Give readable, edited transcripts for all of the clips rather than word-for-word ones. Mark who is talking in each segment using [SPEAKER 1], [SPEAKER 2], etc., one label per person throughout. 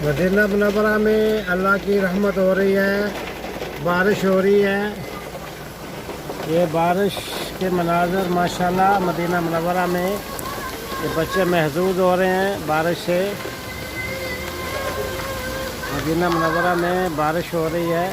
[SPEAKER 1] Medina Munawwara में अल्लाह की रहमत हो रही है, बारिश हो रही है। ये बारिश के मनाज़र माशाल्लाह मदीना मुनव्वरा में ये बच्चे महसूस हो रहे हैं बारिश से। मदीना मुनव्वरा में बारिश हो रही है।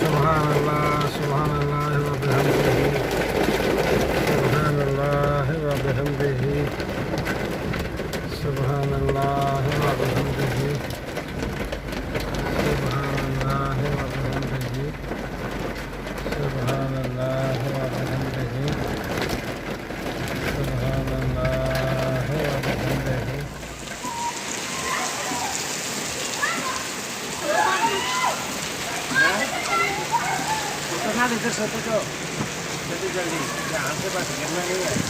[SPEAKER 1] सुभानअल्लाह व बिहम्दिही, सुभानअल्लाह व बिहम्दिही, सुभानअल्लाह व बिहम्दिही, सुभानअल्लाह व बिहम्दिही, सुभानअल्लाह व बिहम्दिही, सुभानअल्लाह व बिहम्दिही। तो ना इधर सोचो तो जल्दी जल्दी यहाँ से बस गिरना नहीं है।